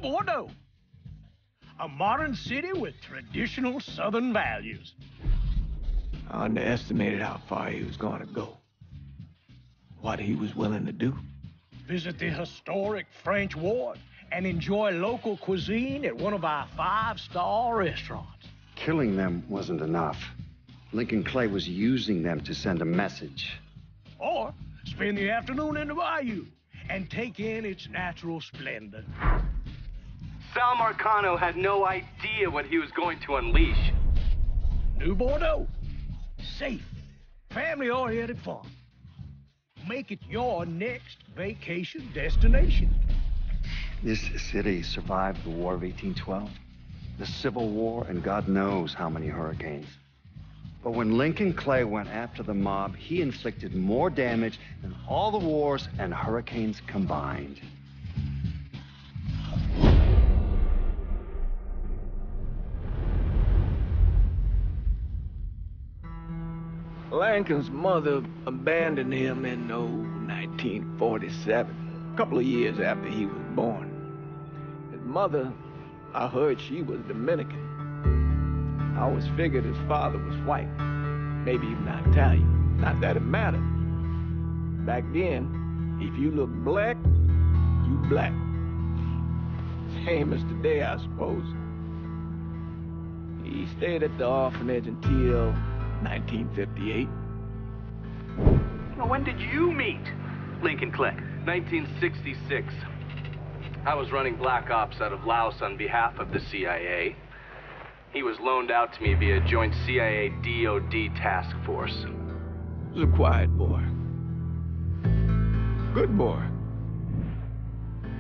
Bordeaux, a modern city with traditional Southern values. I underestimated how far he was going to go. What he was willing to do. Visit the historic French Ward and enjoy local cuisine at one of our 5-star restaurants. Killing them wasn't enough. Lincoln Clay was using them to send a message. Or spend the afternoon in the bayou and take in its natural splendor. Sal Marcano had no idea what he was going to unleash. New Bordeaux. Safe, family-oriented fun. Make it your next vacation destination. This city survived the War of 1812, the Civil War, and God knows how many hurricanes. But when Lincoln Clay went after the mob, he inflicted more damage than all the wars and hurricanes combined. Lincoln's mother abandoned him in 1947, a couple of years after he was born. His mother, I heard she was Dominican. I always figured his father was white, maybe even Italian. Not that it mattered. Back then, if you look black, you black. Same as today, I suppose. He stayed at the orphanage until 1958. Now, when did you meet Lincoln Clay? 1966. I was running Black Ops out of Laos on behalf of the CIA. He was loaned out to me via joint CIA-DOD task force. He was a quiet boy. Good boy.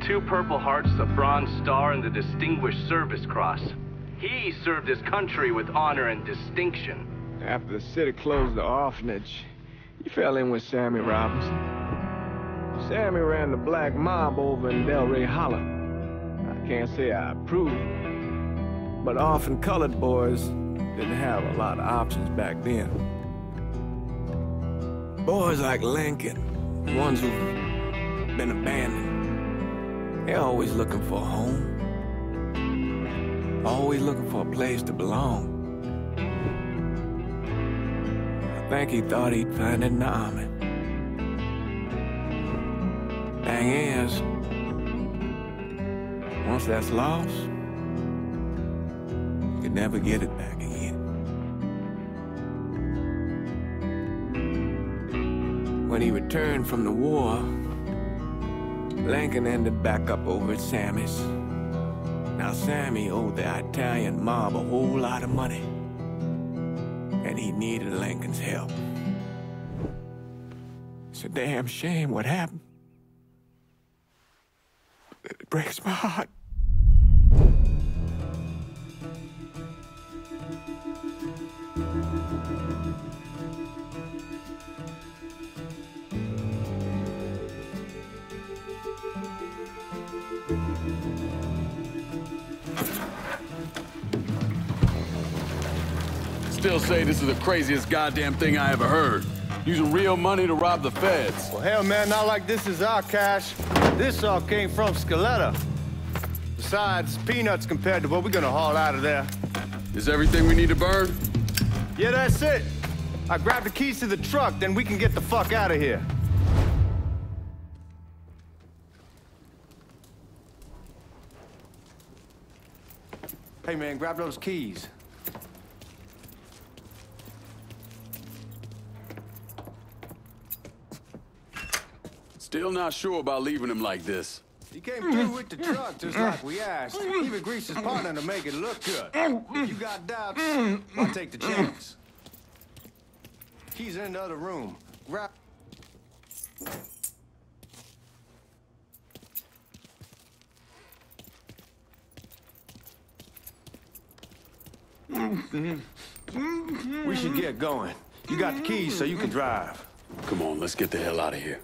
2 Purple Hearts, a Bronze Star, and the Distinguished Service Cross. He served his country with honor and distinction. After the city closed the orphanage, he fell in with Sammy Robinson. Sammy ran the black mob over in Delray Hollow. I can't say I approve, but orphan colored boys didn't have a lot of options back then. Boys like Lincoln, ones who've been abandoned, they're always looking for a home. Always looking for a place to belong. I think he thought he'd find it in the army. Thing is, once that's lost, you can never get it back again. When he returned from the war, Lincoln ended back up over at Sammy's. Now Sammy owed the Italian mob a whole lot of money, and he needed Lincoln's help. It's a damn shame what happened. It breaks my heart. Still say this is the craziest goddamn thing I ever heard. Using real money to rob the feds. Well, hell, man, not like this is our cash. This all came from Scaletta. Besides, peanuts compared to what we're gonna haul out of there. Is everything we need to burn? Yeah, that's it. I grabbed the keys to the truck, then we can get the fuck out of here. Hey, man, grab those keys. Still not sure about leaving him like this. He came through with the truck just like we asked. Even greased his partner to make it look good. If you got doubts, I'll take the chance. Keys in the other room. Grab... We should get going. You got the keys so you can drive. Come on, let's get the hell out of here.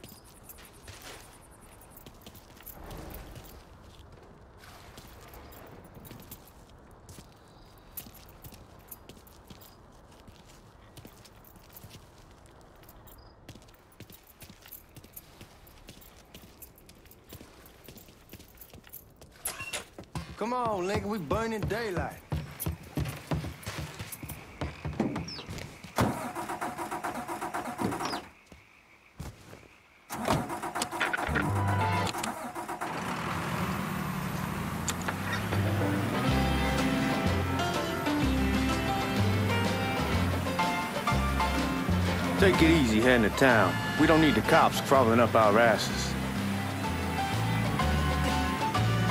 Come on, Lincoln, we burning daylight. Take it easy heading to town. We don't need the cops crawling up our asses.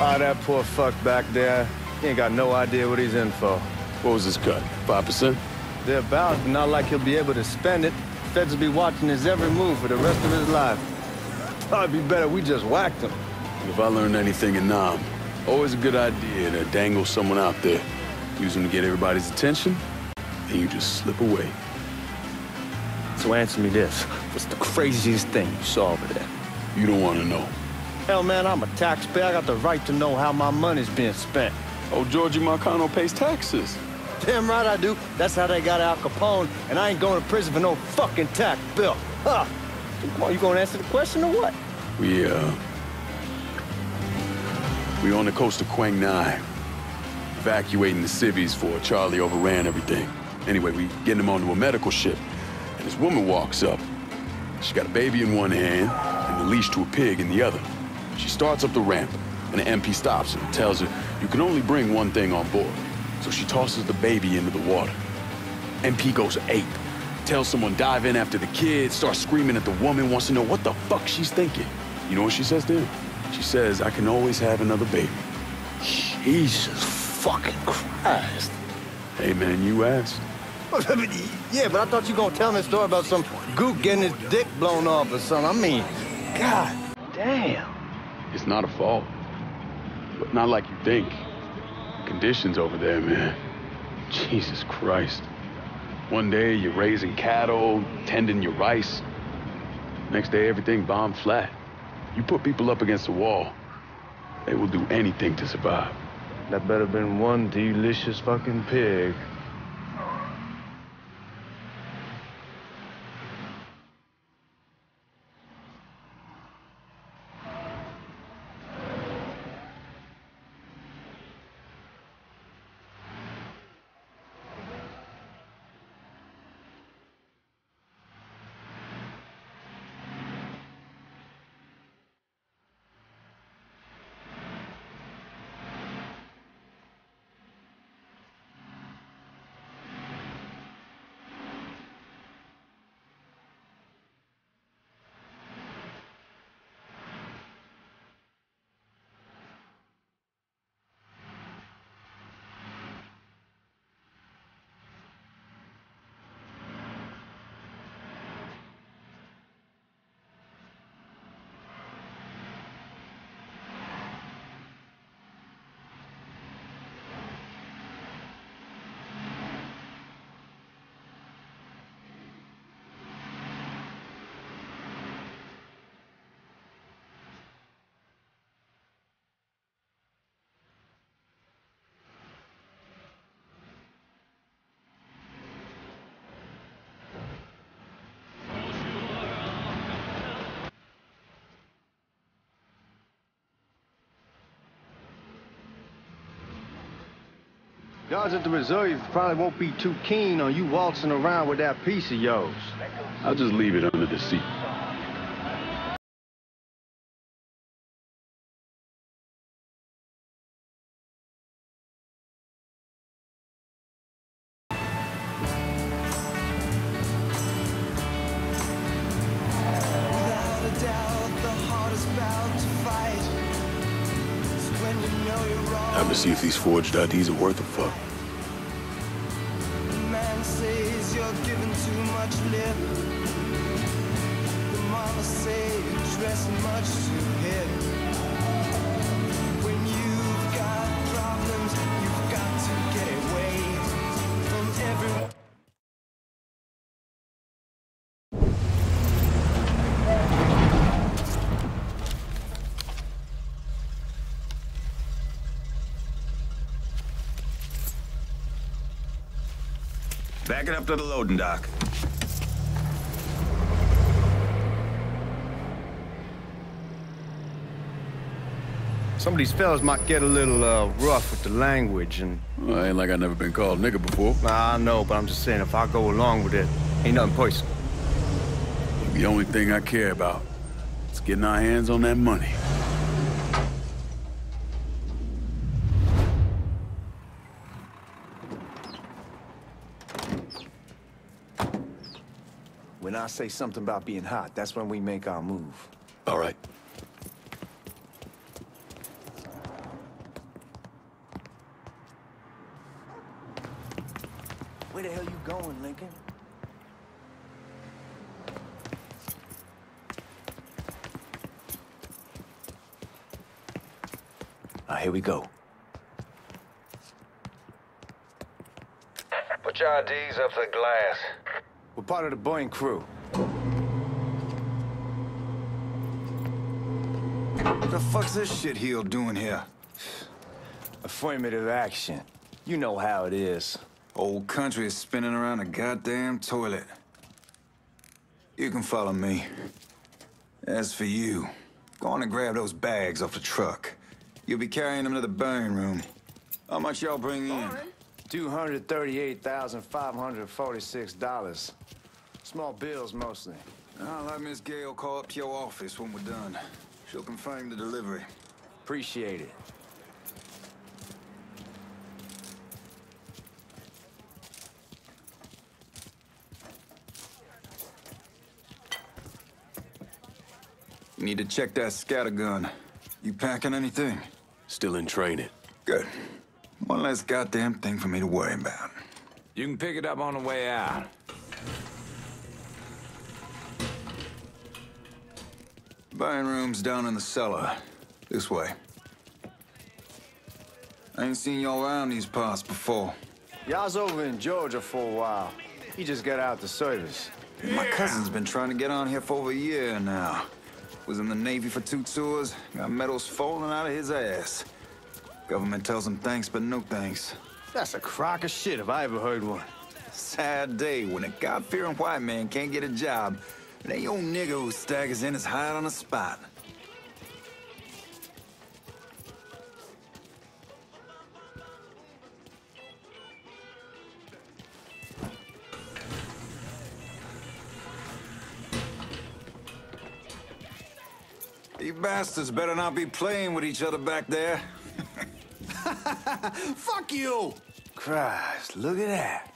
Ah, that poor fuck back there. He ain't got no idea what he's in for. What was his cut? 5%? Thereabouts, but not like he'll be able to spend it. Feds will be watching his every move for the rest of his life. Probably be better we just whacked him. If I learned anything in Nam, always a good idea to dangle someone out there. Use them to get everybody's attention, then you just slip away. So answer me this. What's the craziest thing you saw over there? You don't want to know. Hell, man, I'm a taxpayer. I got the right to know how my money's being spent. Oh, Georgie Marcano pays taxes. Damn right I do. That's how they got Al Capone, and I ain't going to prison for no fucking tax bill. Huh. Come on, you gonna answer the question or what? We on the coast of Quang Nai, evacuating the civvies for Charlie overran everything. Anyway, we getting him onto a medical ship, and this woman walks up. She got a baby in one hand and a leash to a pig in the other. She starts up the ramp, and the MP stops her and tells her, you can only bring one thing on board. So she tosses the baby into the water. MP goes ape, tells someone dive in after the kid, starts screaming at the woman, wants to know what the fuck she's thinking. You know what she says to him? She says, I can always have another baby. Jesus fucking Christ. Hey man, you asked. Yeah, but I thought you were gonna tell me a story about some gook getting his dick blown off or something. I mean, God damn. It's not a fault, but not like you think. The conditions over there, man. Jesus Christ. One day you're raising cattle, tending your rice. Next day everything bombed flat. You put people up against the wall, they will do anything to survive. That better been one delicious fucking pig. Guards at the reserve probably won't be too keen on you waltzing around with that piece of yours. I'll just leave it under the seat. Time to see if these forged IDs are worth a fuck. The man says you're giving too much lip. The mama say you're dressing much too hip. When you've got problems, you've got to get away from everyone. Back it up to the loading dock. Some of these fellas might get a little rough with the language and... Well, ain't like I never been called nigga before. Nah, I know, but I'm just saying if I go along with it, ain't nothing personal. The only thing I care about is getting our hands on that money. When I say something about being hot, that's when we make our move. All right. Where the hell you going, Lincoln? Here we go. Put your IDs up to the glass. We're part of the Boeing crew. What the fuck's this shitheel doing here? Affirmative action. You know how it is. Old country is spinning around a goddamn toilet. You can follow me. As for you, go on and grab those bags off the truck. You'll be carrying them to the burn room. How much y'all bring in? $238,546. Small bills, mostly. I'll let Miss Gale call up to your office when we're done. She'll confirm the delivery. Appreciate it. You need to check that scattergun. You packing anything? Still in training. Good. One less goddamn thing for me to worry about. You can pick it up on the way out. Buying room's down in the cellar. This way. I ain't seen y'all around these parts before. Y'all's over in Georgia for a while. He just got out the service. My cousin's been trying to get on here for over a year now. Was in the Navy for 2 tours, got medals falling out of his ass. Government tells him thanks, but no thanks. That's a crock of shit if I ever heard one. Sad day when a God-fearing white man can't get a job, and a old nigga who staggers in is hired on the spot. You bastards better not be playing with each other back there. Fuck you! Christ, look at that.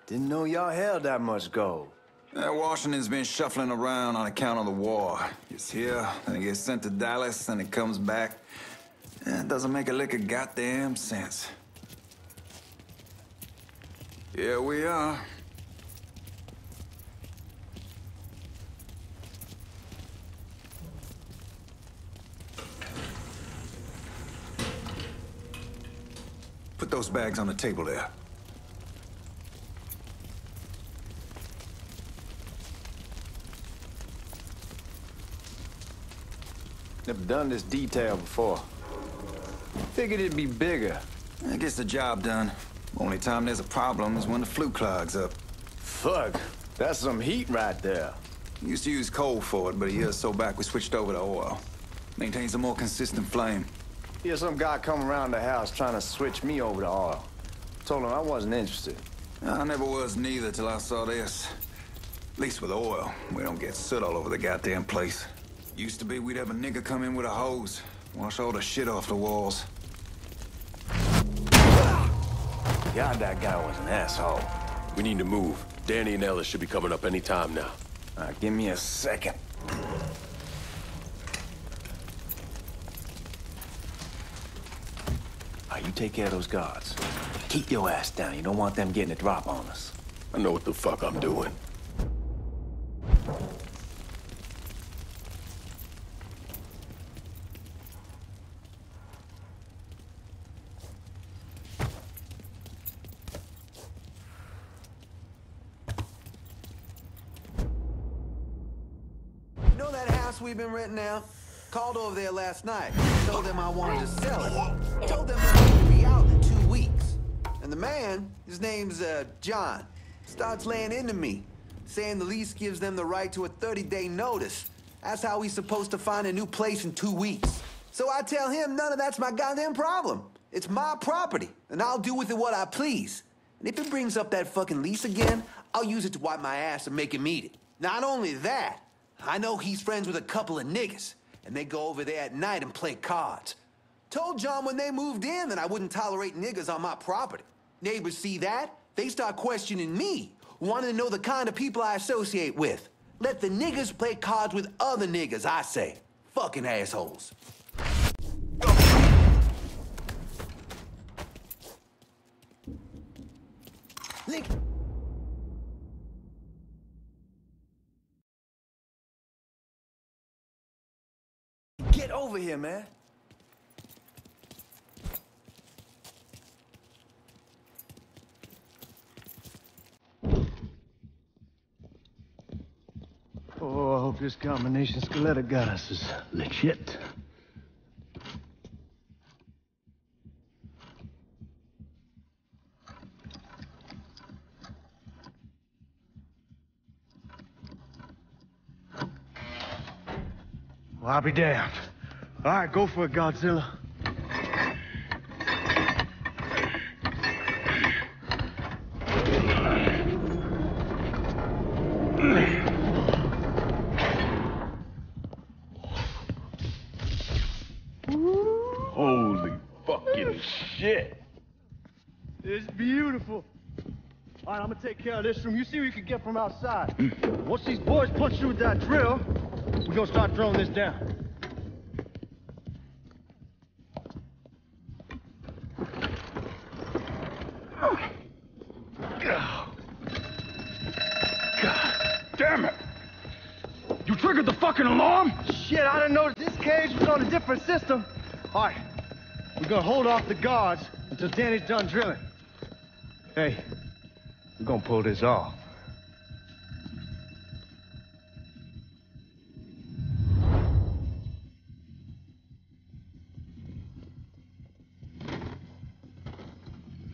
Didn't know y'all held that much gold. Washington's been shuffling around on account of the war. It's here, then it gets sent to Dallas, then it comes back. It doesn't make a lick of goddamn sense. Here we are. Put those bags on the table there. Never done this detail before. Figured it'd be bigger. It gets the job done. Only time there's a problem is when the flue clogs up. Fuck, that's some heat right there. Used to use coal for it, but a year or so back we switched over to oil. Maintains a more consistent flame. Here's some guy come around the house trying to switch me over to oil. Told him I wasn't interested. I never was neither till I saw this. At least with oil, we don't get soot all over the goddamn place. Used to be we'd have a nigga come in with a hose, wash all the shit off the walls. God, that guy was an asshole. We need to move. Danny and Ellis should be coming up any time now. Give me a second. You take care of those guards. Keep your ass down. You don't want them getting a drop on us. I know what the fuck I'm doing. You know that house we've been renting out? Called over there last night. Told them I wanted to sell it. Told them it would be out in 2 weeks. And the man, his name's John, starts laying into me, saying the lease gives them the right to a 30-day notice. That's how he's supposed to find a new place in 2 weeks. So I tell him none of that's my goddamn problem. It's my property, and I'll do with it what I please. And if it brings up that fucking lease again, I'll use it to wipe my ass and make him eat it. Not only that, I know he's friends with a couple of niggas, and they go over there at night and play cards. Told John when they moved in that I wouldn't tolerate niggas on my property. Neighbors see that, they start questioning me, wanting to know the kind of people I associate with. Let the niggas play cards with other niggas, I say. Fucking assholes. Lincoln. Get over here, man. Oh, I hope this combination Scaletta got us is legit. Well, I'll be damned. All right, go for it, Godzilla. Holy fucking shit. It's beautiful. All right, I'm gonna take care of this room. You see what you can get from outside. Once these boys punch through with that drill, we're gonna start throwing this down. God damn it! You triggered the fucking alarm? Shit, I didn't know this cage was on a different system. All right, we're gonna hold off the guards until Danny's done drilling. Hey, we're gonna pull this off.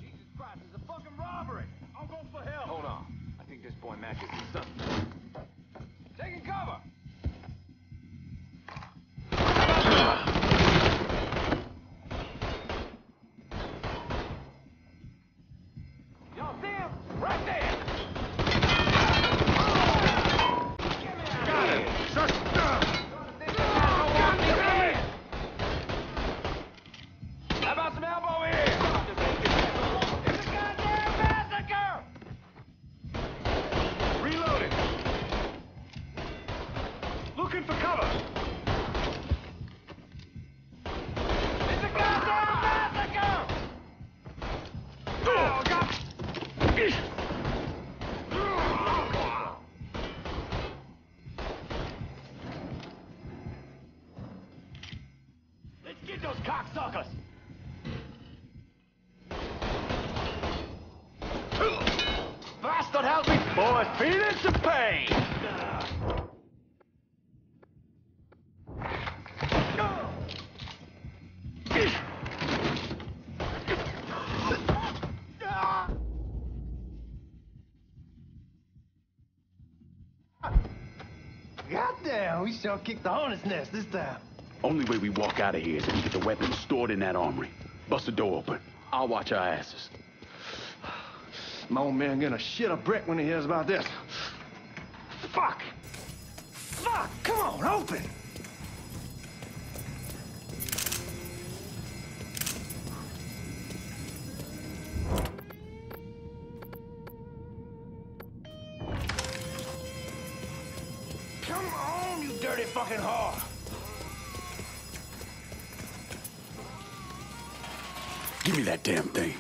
Jesus Christ, it's a fucking robbery! I'll go for help! Hold on. I think this boy matches his son. Taking cover! Y'all see him? Right there! Got it! How about some elbow here? It's a goddamn massacre! Reloading. Looking for cover. It's a goddamn massacre! Oh, God! Let's get those cocksuckers! Bastard, help me! Boys, feel into pain! Goddamn, we sure kicked the hornet's nest this time. Only way we walk out of here is if we get the weapons stored in that armory. Bust the door open. I'll watch our asses. My old man gonna shit a brick when he hears about this. Fuck! Fuck! Come on, open! Come on, you dirty fucking whore! Give me that damn thing.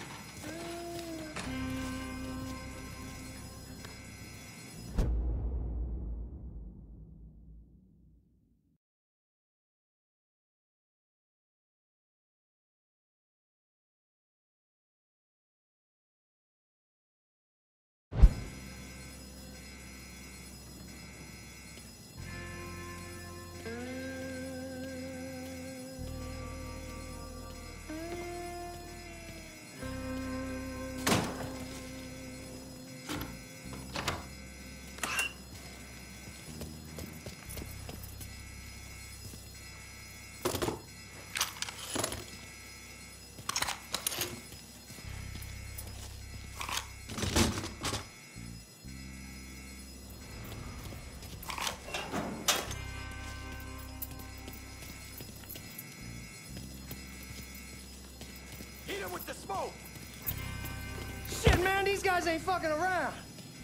with the smoke! Shit, man, these guys ain't fucking around.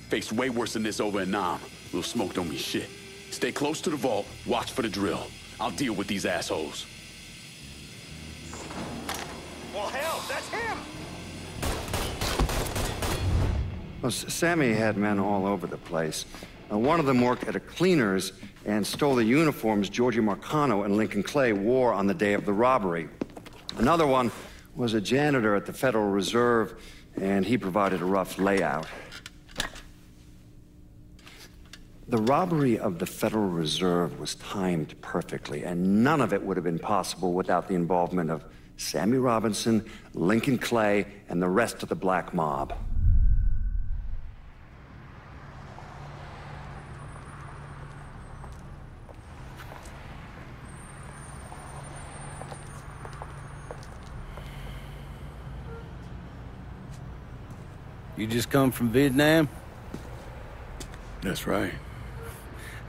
Faced way worse than this over in Nam. Little smoke don't mean shit. Stay close to the vault, watch for the drill. I'll deal with these assholes. Well, hell, that's him! Well, Sammy had men all over the place. One of them worked at a cleaner's and stole the uniforms Georgie Marcano and Lincoln Clay wore on the day of the robbery. Another one was a janitor at the Federal Reserve, and he provided a rough layout. The robbery of the Federal Reserve was timed perfectly, and none of it would have been possible without the involvement of Sammy Robinson, Lincoln Clay, and the rest of the black mob. You just come from Vietnam? That's right.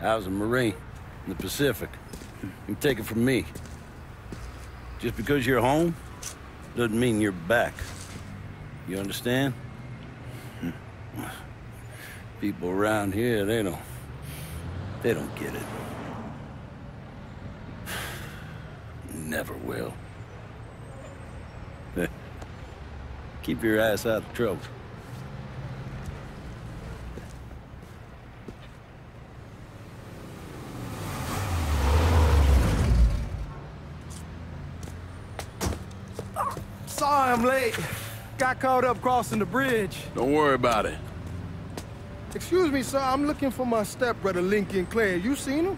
I was a Marine in the Pacific. You take it from me. Just because you're home doesn't mean you're back. You understand? People around here, they don't get it. Never will. Keep your ass out of trouble. Sorry I'm late. Got caught up crossing the bridge. Don't worry about it. Excuse me, sir. I'm looking for my stepbrother, Lincoln Clay. You seen him?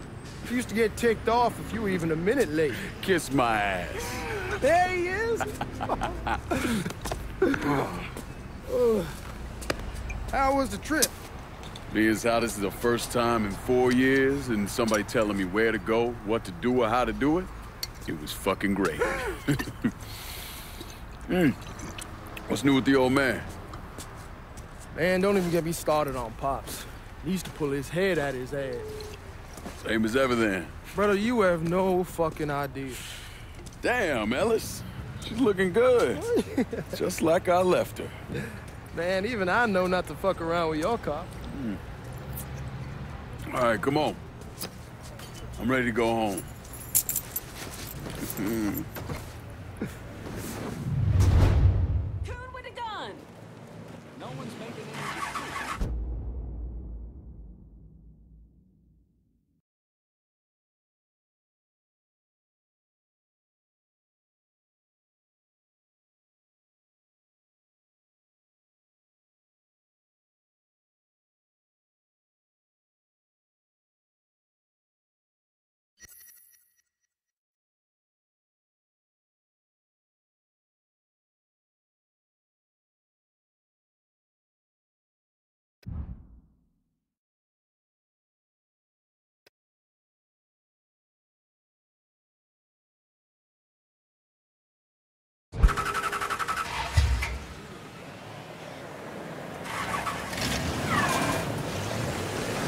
He used to get ticked off if you were even a minute late. Kiss my ass. There he is. How was the trip? Being how this is the first time in 4 years and somebody telling me where to go, what to do, or how to do it, it was fucking great. What's new with the old man? Man, don't even get me started on Pops. He used to pull his head out his ass. Same as ever then. Brother, you have no fucking idea. Damn, Ellis. She's looking good. Just like I left her. Man, even I know not to fuck around with your car. All right, come on. I'm ready to go home. Coon with a gun! No one's making any...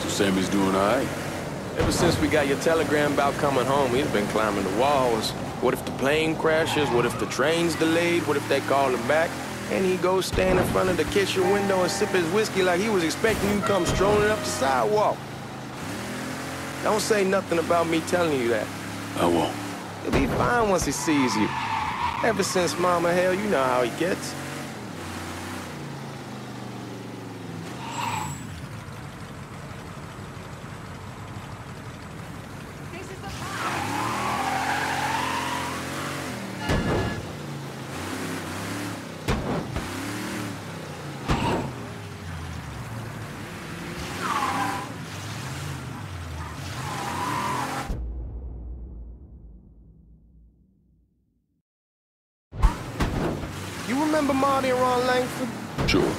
Sammy's doing all right. Ever since we got your telegram about coming home, he's been climbing the walls. What if the plane crashes? What if the train's delayed? What if they call him back? And he goes stand in front of the kitchen window and sip his whiskey like he was expecting you to come strolling up the sidewalk. Don't say nothing about me telling you that. I won't. He'll be fine once he sees you. Ever since Mama, hell, you know how he gets. You remember Marty and Ron Langford? Sure.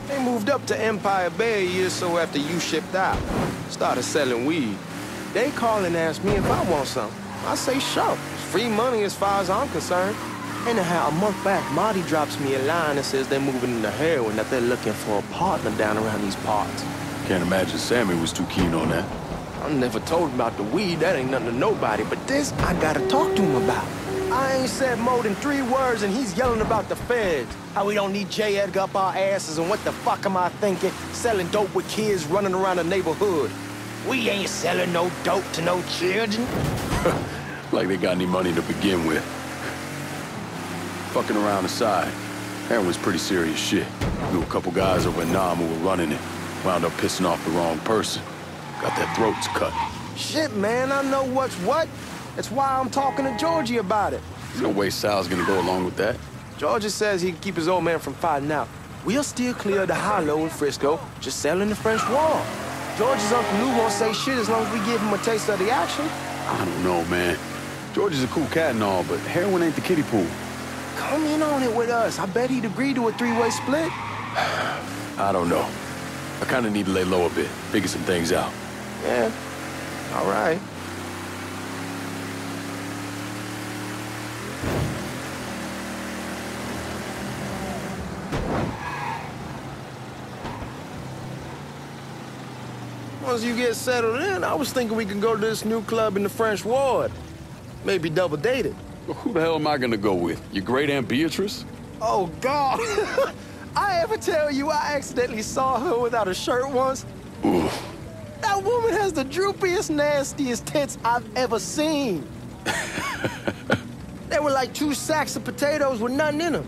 They moved up to Empire Bay a year or so after you shipped out. Started selling weed. They call and ask me if I want some. I say sure. It's free money as far as I'm concerned. Anyhow, a month back, Marty drops me a line that says they're moving into heroin, that they're looking for a partner down around these parts. Can't imagine Sammy was too keen on that. I never told him about the weed. That ain't nothing to nobody. But this, I gotta talk to him about. I ain't said more than 3 words and he's yelling about the feds. How we don't need J. Edgar up our asses and what the fuck am I thinking? Selling dope with kids running around the neighborhood. We ain't selling no dope to no children. Like they got any money to begin with. Fucking around aside, heroin's pretty serious shit. Knew a couple guys over in Nam who were running it. Wound up pissing off the wrong person. Got their throats cut. Shit, man, I know what's what. That's why I'm talking to Georgie about it. There's no way Sal's gonna go along with that. Georgie says he can keep his old man from fighting out. We'll still clear the hollow in Frisco, just selling the French Wall. George's Uncle Lou won't say shit as long as we give him a taste of the action. I don't know, man. George is a cool cat and all, but heroin ain't the kiddie pool. Come in on it with us. I bet he'd agree to a 3-way split. I don't know. I kinda need to lay low a bit, figure some things out. Yeah, all right. Once you get settled in, I was thinking we could go to this new club in the French Ward. Maybe double date it. Well, who the hell am I gonna go with? Your great Aunt Beatrice? Oh, God. I ever tell you I accidentally saw her without a shirt once? Ooh. That woman has the droopiest, nastiest tits I've ever seen. They were like 2 sacks of potatoes with nothing in them.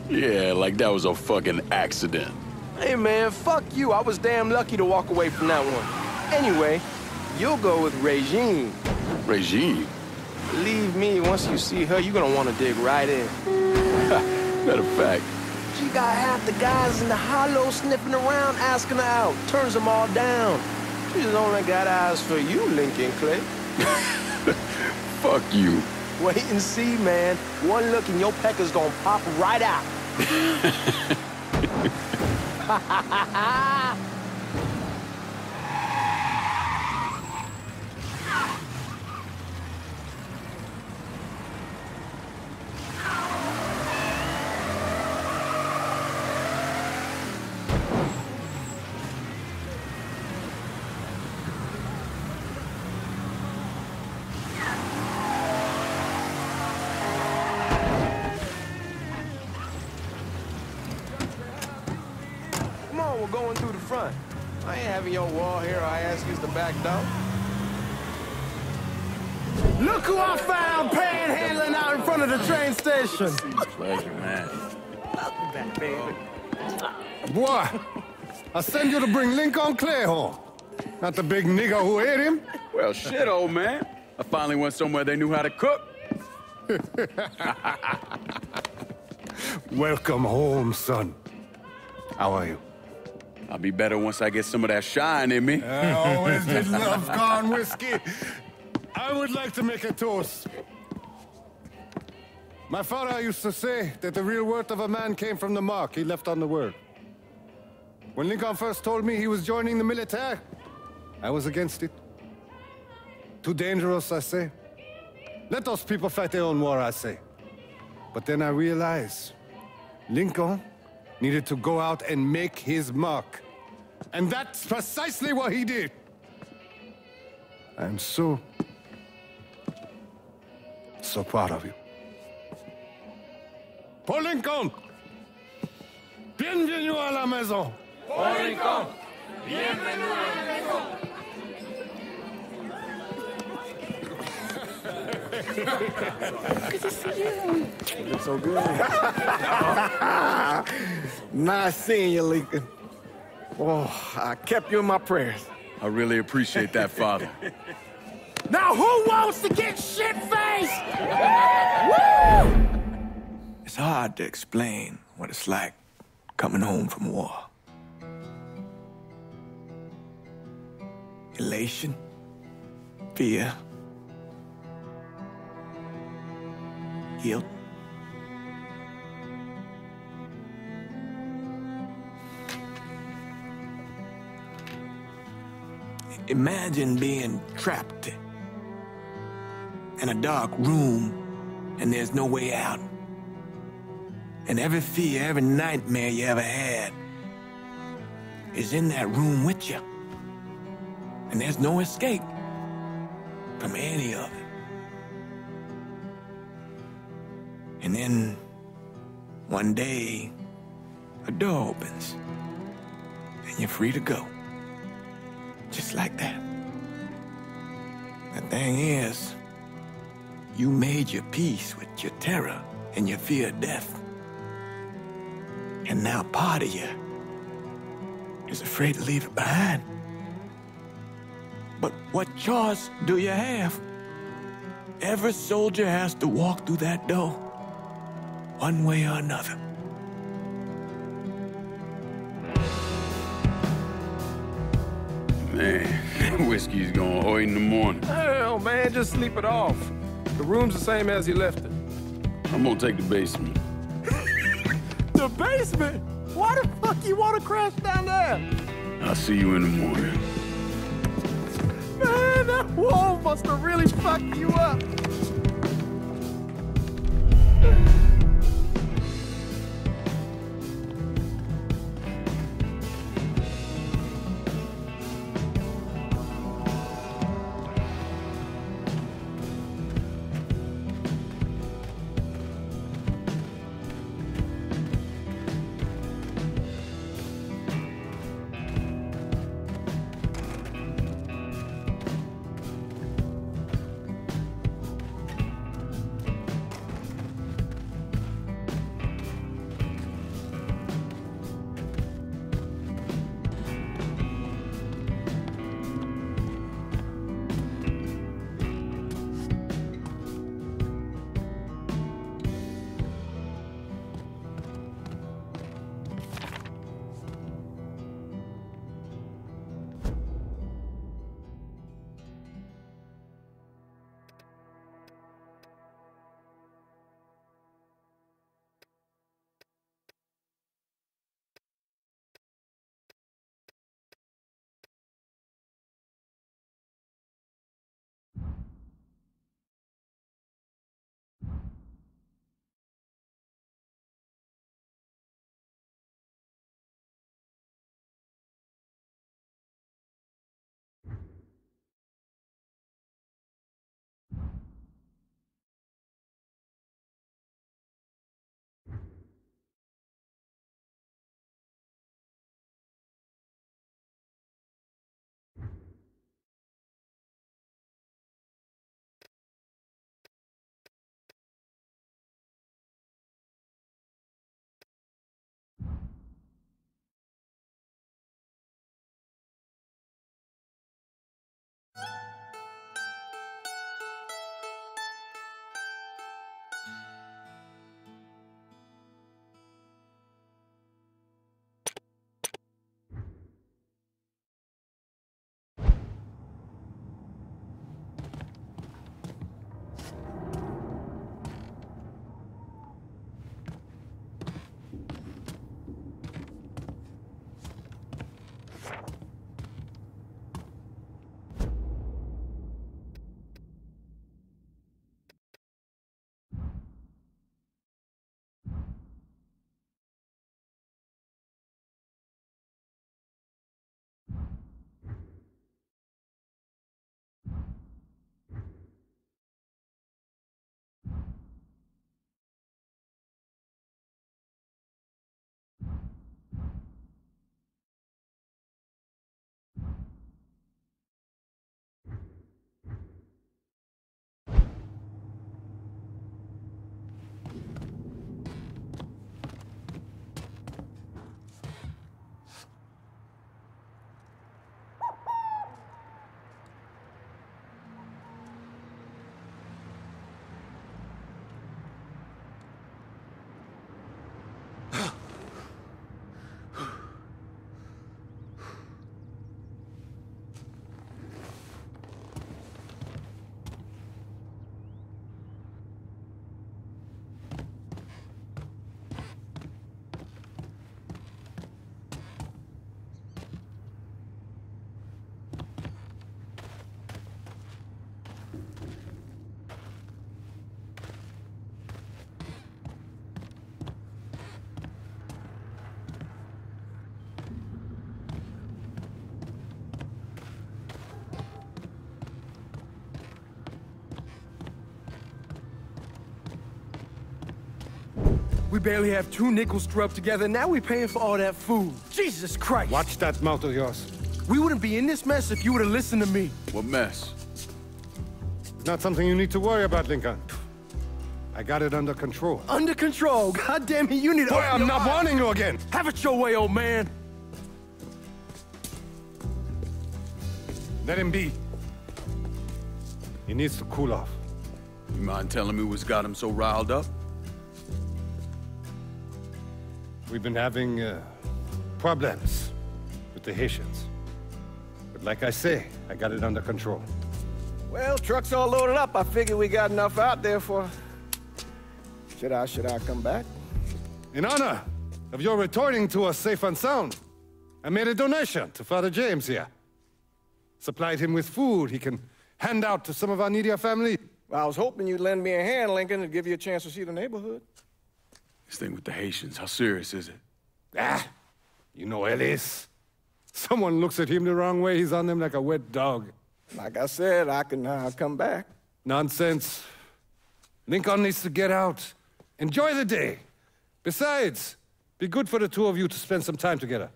Yeah, like that was a fucking accident. Hey, man, fuck you. I was damn lucky to walk away from that one. Anyway, you'll go with Regine. Regine? Believe me, once you see her, you're gonna want to dig right in. Matter of fact. She got half the guys in the hollow sniffing around, asking her out. Turns them all down. She's only got eyes for you, Lincoln Clay. Fuck you. Wait and see, man. One look and your pecker's gonna pop right out. We're going through the front. I ain't having your wall here. I ask you the back door. Look who I found panhandling out in front of the train station. Pleasure, man. Welcome back, baby. Boy, I send you to bring Lincoln Clay home. Not the big nigger who ate him. Well, shit, old man. I finally went somewhere they knew how to cook. Welcome home, son. How are you? I'll be better once I get some of that shine in me. I always did love corn whiskey. I would like to make a toast. My father used to say that the real worth of a man came from the mark he left on the world. When Lincoln first told me he was joining the military, I was against it. Too dangerous, I say. Let those people fight their own war, I say. But then I realized Lincoln needed to go out and make his mark. And that's precisely what he did. I'm so proud of you. Paul Lincoln! Bienvenue à la maison! Paul Lincoln! Bienvenue à la maison! Good to see you. You look so good. Nice seeing you, Lincoln. Oh, I kept you in my prayers. I really appreciate that, Father. Now who wants to get shit-faced? Woo! It's hard to explain what it's like coming home from war. Elation, fear, guilt. Imagine being trapped in a dark room and there's no way out. And every fear, every nightmare you ever had is in that room with you. And there's no escape from any of it. And then, one day, a door opens, and you're free to go. Just like that. The thing is, you made your peace with your terror and your fear of death. And now part of you is afraid to leave it behind. But what choice do you have? Every soldier has to walk through that door, one way or another. Man, whiskey's going hard in the morning. Hell, man, just sleep it off. The room's the same as you left it. I'm gonna take the basement. The basement? Why the fuck you want to crash down there? I'll see you in the morning. Man, that wall must have really fucked you up. We barely have 2 nickels to rub together, and now we're paying for all that food. Jesus Christ! Watch that mouth of yours. We wouldn't be in this mess if you would have listened to me. What mess? Not something you need to worry about, Lincoln. I got it under control. Under control? God damn it, you need to... Boy, I'm not warning you again! Have it your way, old man! Let him be. He needs to cool off. You mind telling me what's got him so riled up? We've been having problems with the Haitians. But like I say, I got it under control. Well, truck's all loaded up. I figure we got enough out there for... Should I come back? In honor of your returning to us safe and sound, I made a donation to Father James here. Supplied him with food he can hand out to some of our needier family. Well, I was hoping you'd lend me a hand, Lincoln, and give you a chance to see the neighborhood. This thing with the Haitians, how serious is it? Ah, you know Ellis. Someone looks at him the wrong way, he's on them like a wet dog. Like I said, I can come back. Nonsense. Lincoln needs to get out. Enjoy the day. Besides, be good for the two of you to spend some time together.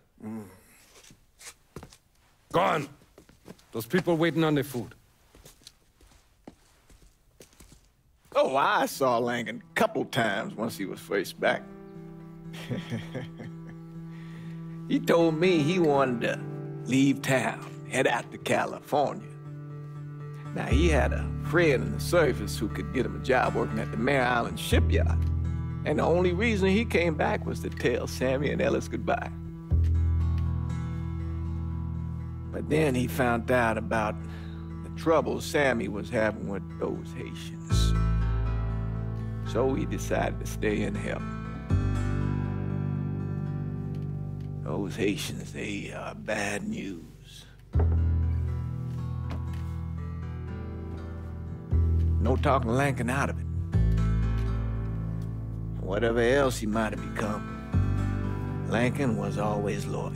Go on. Those people waiting on their food. Oh, I saw Lincoln a couple times once he was first back. He told me he wanted to leave town, head out to California. Now, he had a friend in the service who could get him a job working at the Mare Island shipyard. And the only reason he came back was to tell Sammy and Ellis goodbye. But then he found out about the trouble Sammy was having with those Haitians. So he decided to stay and help. Those Haitians, they are bad news. No talking Lincoln out of it. Whatever else he might have become, Lincoln was always loyal.